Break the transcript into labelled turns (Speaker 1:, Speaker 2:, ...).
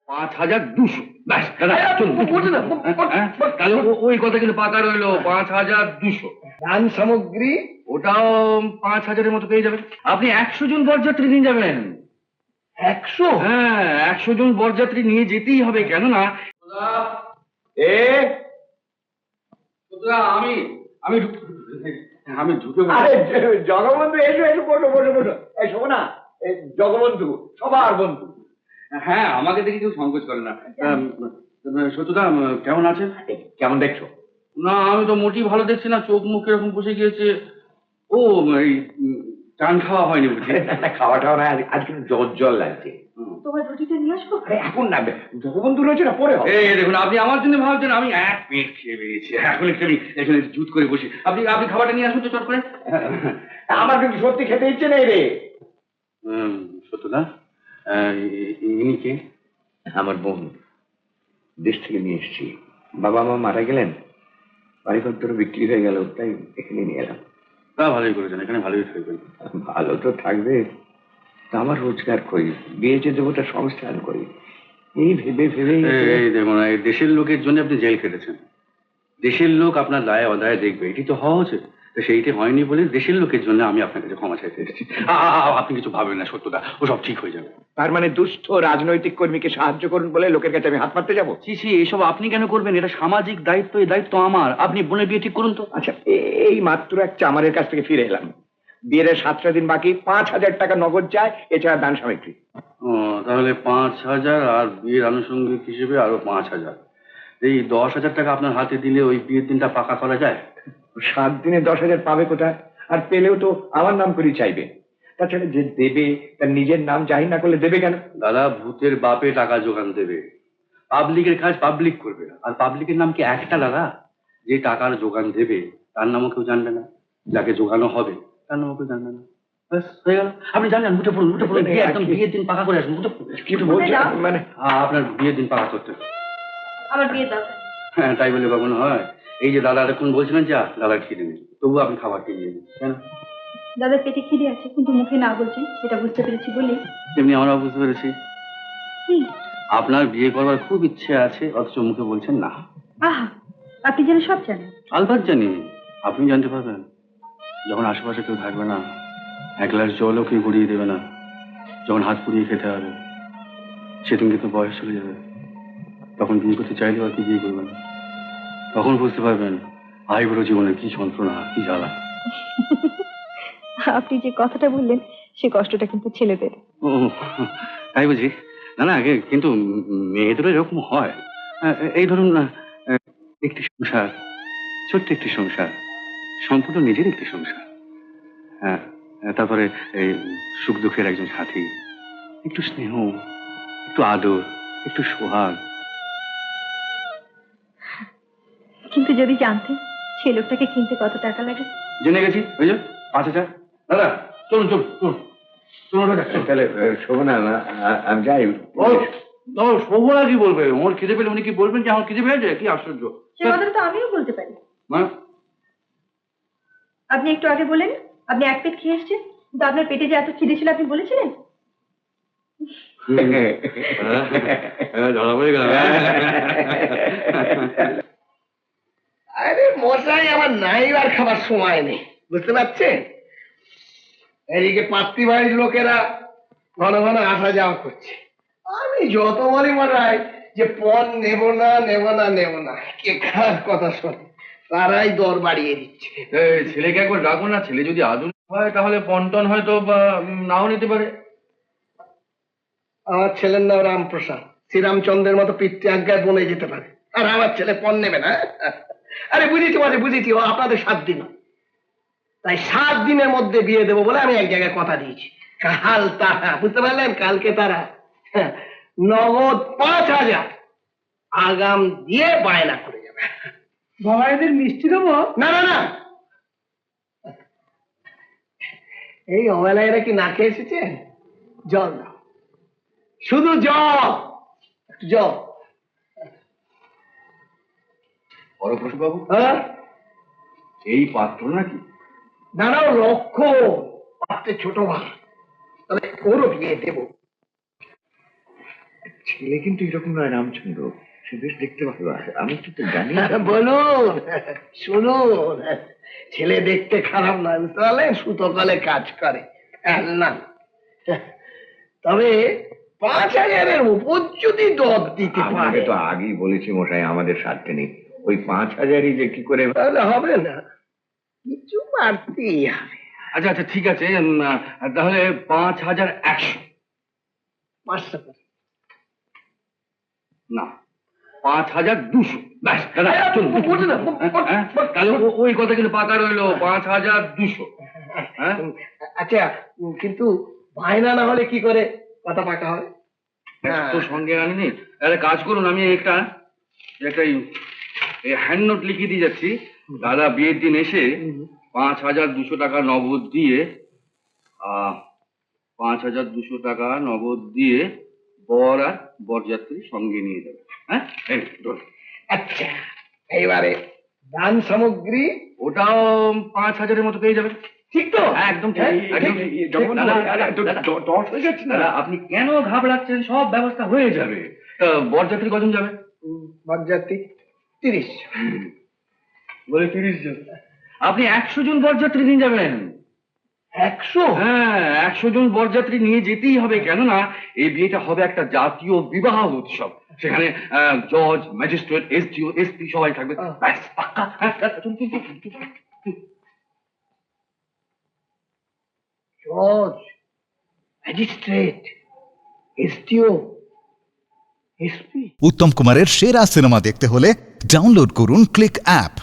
Speaker 1: 5,200। তাহলে ওই কথা কিন্তু পাকা রইলো, 5,200।
Speaker 2: দান সামগ্রী
Speaker 1: ওটাও 5,000-এর মতো পেয়ে যাবেন। আপনি 100 জন বরযাত্রী নিয়ে যাবেন।
Speaker 2: 100?
Speaker 1: হ্যাঁ, 100 জন বরযাত্রী নিয়ে যেতেই হবে, কেননা আমি আমি আমি ঢুকে
Speaker 2: জগবন্ধু, এসো এসো, বসো বসো বসো। এই শোনো না, জগবন্ধু সবার বন্ধু।
Speaker 1: হ্যাঁ, আমাকে দেখে কেউ সংকোচ করে না। সত্যদা কেমন আছেন?
Speaker 2: কেমন দেখছো?
Speaker 1: না, আমি তো মোটেই ভালো দেখছি না, চোখ মুখ এরকম বসে গিয়েছে। ও এই চান খাওয়া হয়নি বুঝি?
Speaker 2: খাওয়া টাওয়া না, আজকে জ্বর জ্বর লাগছে।
Speaker 3: তোমার রুটিটা নিয়ে আসবো?
Speaker 2: এখন না, জগবন্ধু রয়েছে না, পরে হবে।
Speaker 1: এই দেখুন, আপনি আমার জন্য ভাবছেন, আমি এক পেট খেয়ে বেরিয়েছি, এখন একটু আমি এখানে জুত করে বসি। আপনি আপনি খাবারটা নিয়ে আসুন তো চট করে।
Speaker 2: আমার কিন্তু সত্যি খেতে ইচ্ছে নেই রে।
Speaker 1: সত্যদা, ইনি কে?
Speaker 2: আমার বোন, দেশ থেকে নিয়ে এসেছি। বাবা মা মারা গেলেন, বাড়িঘর বিক্রি হয়ে গেল, তাই এখানে নিয়ে এলাম।
Speaker 1: তা ভালোই করেছেন, এখানে ভালোই থাকবেন।
Speaker 2: ভালো তো থাকবে, তা আমার রোজগার করি, বিয়ে যে দেবো তার সংস্থান করি, এই ভেবে ভেবে।
Speaker 1: এই দেখুন, এই দেশের লোকের জন্য আপনি জেল খেটেছেন। দেশের লোক আপনার দায় অদায় দেখবে, এটি তো হওয়া উচিত। তো সেইটি হয়নি বলে দেশের লোকের জন্য আমি আপনার কাছে ক্ষমা চাইতে এসেছি। আপনি কিছু ভাবেন না সত্যদা, ও সব ঠিক হয়ে যাবে।
Speaker 2: তার মানে দুস্থ রাজনৈতিক কর্মীকে সাহায্য করুন বলে লোকের কাছে আমি হাত মারতে যাবো?
Speaker 1: ছি, এসব আপনি কেন করবেন? এটা সামাজিক দায়িত্ব, এই দায়িত্ব আমার। আপনি বোনের বিয়ে ঠিক করুন তো।
Speaker 2: আচ্ছা, এই মাত্র এক চামারের কাছ থেকে ফিরে এলাম, বিয়ের 7টা দিন বাকি, 5,000 টাকা নগদ চায়, এছাড়া দান সামগ্রী।
Speaker 1: ও, তাহলে 5,000 আর বিয়ের আনুষঙ্গিক হিসেবে আরো 5,000। এই 10,000 টাকা আপনার হাতে দিলে ওই বিয়ের দিনটা পাকা করা যায়।
Speaker 2: 7 দিনে 10,000 পাবে কোথায়? আর পেলেও তো আমার নাম করেই চাইবে। তাছাড়া যে দেবে তার নিজের নাম জাহির না করলে দেবে কেন?
Speaker 1: দাদা, ভূতের বাপে টাকা জোগান দেবে, পাবলিকের কাজ পাবলিক করবে। আর পাবলিকের নাম কি একটা দাদা? যে টাকার জোগান দেবে তার নামও কেউ জানবে না, যাকে জোগানো হবে তার নামও কেউ জানবে না। ব্যাস, হয়ে গেল। আপনি জানলেন, উঠে পড়ুন উঠে পড়ুন, একদম বিয়ের দিন পাকা করে আসুন।
Speaker 2: কি বলছেন? মানে
Speaker 1: আপনার বিয়ের দিন পাকা করতে।
Speaker 3: আমার বিয়ে দরকার।
Speaker 1: হ্যাঁ, তাই বলে কখনো হয়? এই যে দাদা এতক্ষণ বলছিলেন যা, দাদার খিদে নেই, তবু আপনি খাবার কিনে নিন কেন?
Speaker 3: দাদার পেটে খিদে আছে, কিন্তু মুখে না বলছেন, সেটা বুঝতে পেরেছি বলি।
Speaker 1: তেমনি আমরাও বুঝতে পেরেছি
Speaker 3: কি?
Speaker 1: আপনার বিয়ে করবার খুব ইচ্ছে আছে, অথচ মুখে বলছেন না।
Speaker 3: আহা, আপনি যেন সব জানেন।
Speaker 1: আলবাত জানি, আপনি জানতে পারবেন যখন আশেপাশে কেউ থাকবে না, এক গ্লাস জলও কেউ গড়িয়ে দেবে না, যখন হাত পুড়িয়ে খেতে হবে, সেদিন কিন্তু বয়স চলে যাবে, তখন বিয়ে করতে চাইলেও আর কি বিয়ে করবেন না। তখন বুঝতে পারবেন আইবুড়ো জীবনের কি যন্ত্রণা, কি জ্বালা।
Speaker 3: আপনি যে কথাটা বললেন, সে কষ্টটা কিন্তু ছেলেদের।
Speaker 1: ও, তাই বুঝি? না না, কিন্তু মেয়েদেরও এরকম হয়। এই ধরুন না, একটি সংসার, ছোট্ট একটি সংসার, সম্পূর্ণ নিজের একটি সংসার। হ্যাঁ, তারপরে এই সুখ দুঃখের একজন সাথী, একটু স্নেহ, একটু আদর, একটু সোহাগ।
Speaker 3: কিন্তু যদি জানতেন সেই লোকটাকে কিনতে কত টাকা লাগে।
Speaker 1: জেনে গেছি, ওই যে 5,000। দাদা চলুন চলুন চলুন চলুন।
Speaker 2: তাহলে শোভো না, আমি যাই।
Speaker 1: ও শোভনা কি বলবে? ওর খিদে পেলে উনি কি বলবেন যে আমার খিদে পেয়েছে? কি আশ্চর্য!
Speaker 3: সে কথাটা তো আমিও বলতে পারি।
Speaker 1: মা,
Speaker 3: আপনি একটু আগে বলেন আপনি এক পেট খেয়ে এসেছেন, কিন্তু আপনার পেটে যে এত খিদে ছিল আপনি বলেছিলেন।
Speaker 1: ধরা পড়ে গেল।
Speaker 4: আরে মশাই, আমার নাইবার খাবার সময় নেই, বুঝতে পারছেন? এদিকে পাত্রী বাড়ির লোকেরা ঘন ঘন আসা যাওয়া করছে। আমি যত বলি মশাই যে পণ নেব না নেব না নেব না, কে কার কথা শোনে, তারাই দর বাড়িয়ে দিচ্ছে।
Speaker 1: ছেলেকে একবার ডাকো না, ছেলে যদি আদর হয় তাহলে পন্টন হয়তো বা নাও নিতে পারে।
Speaker 4: আমার ছেলের নাম রামপ্রসাদ, শ্রীরামচন্দ্রের মতো পিতৃ আজ্ঞায় বনে যেতে পারে, আর আমার ছেলে পণ নেবে না? আরে বুঝেছি মানে বুঝেছি, ও আপনাদের 7 দিন, তাই 7 দিনের মধ্যে বিয়ে দেবো বলে আমি এক জায়গায় কথা দিয়েছি। কাল তারা, বুঝতে পারলেন, কালকে তারা নগদ 5,000 আগাম দিয়ে বায়না করে যাবে।
Speaker 5: বাবা, এদের মিষ্টি দেবো?
Speaker 4: না না না, এই অবেলায় এরা কি না খেয়ে এসেছেন? জল দাও, শুধু জল, জল।
Speaker 1: পরপ্রসূ বাবু,
Speaker 4: হ্যাঁ,
Speaker 1: এই পাত্র নাকি?
Speaker 4: দাঁড়াও, লক্ষ্য পাত্রে ছোট ভাই, তবে ওরও বিয়ে দেবো।
Speaker 2: ছেলে কিন্তু এরকম নয় রামচন্দ্র, সে বেশ দেখতে ভালো। আমি তো জানি না।
Speaker 4: বলুন, শুনুন, ছেলে দেখতে খারাপ নয়, বুঝতে পারলেন, সুতোকলে কাজ করে। না, তবে 5,000-এর উপর যদি দর দিতে
Speaker 2: আপনাকে
Speaker 4: পারে
Speaker 2: তো আগেই বলেছি মশাই, আমাদের স্বার্থে নেই। ওই 5,000-ই যে কি করে।
Speaker 4: তাহলে হবে না, কিছু বাড়তেই হবে।
Speaker 1: আচ্ছা আচ্ছা ঠিক আছে, তাহলে 5,100।
Speaker 4: 500 করে।
Speaker 1: না, 5,200। ব্যাস দাদা চলুন।
Speaker 4: বলছে না,
Speaker 1: হ্যাঁ, তাহলে ওই কথা কিন্তু পাকা রইলো, 5,200। হ্যাঁ,
Speaker 4: আচ্ছা, কিন্তু বায়না না হলে কি করে কথা পাকা হবে?
Speaker 1: তো সঙ্গে আনিনি। একটা কাজ করুন, আমি একটা হ্যান্ড নোট লিখিয়ে দিয়ে যাচ্ছি। দাদা বিয়ের দিন এসে 5,200 টাকা নগদ দিয়ে 5,200 টাকা নগদ দিয়ে বর আর বরযাত্রী সঙ্গে নিয়ে যাবে। হ্যাঁ, এই ধরুন।
Speaker 4: আচ্ছা, এইবারে দান সামগ্রী
Speaker 1: ওটাও 5,000-এর মতো পেয়ে যাবেন।
Speaker 4: ঠিক তো?
Speaker 1: হ্যাঁ, একদম ঠিক, একদম ঠিক। দাদা, আপনি কেন ঘাবড়াচ্ছেন? সব ব্যবস্থা হয়ে যাবে। বরযাত্রী কজন যাবে?
Speaker 4: বরযাত্রী 30।
Speaker 1: বলে 30 জন। আপনি 100 জন বরযাত্রী নিয়ে যাবেন।
Speaker 4: 100?
Speaker 1: হ্যাঁ, 100 জন বরযাত্রী নিয়ে যেতেই হবে, কেননা এই বিয়েটা হবে একটা জাতীয় বিবাহ উৎসব। সেখানে জজ, ম্যাজিস্ট্রেট, এসডিও, এসপি সবাই থাকবে। ব্যাস পাক্কা। হ্যাঁ, চলুন, চলুন, চলুন, চলুন।
Speaker 4: জজ, ম্যাজিস্ট্রেট, এসডিও, এসপি।
Speaker 6: উত্তম কুমারের সেরা সিনেমা দেখতে হলে ডাউনলোড করুন ক্লিক অ্যাপ।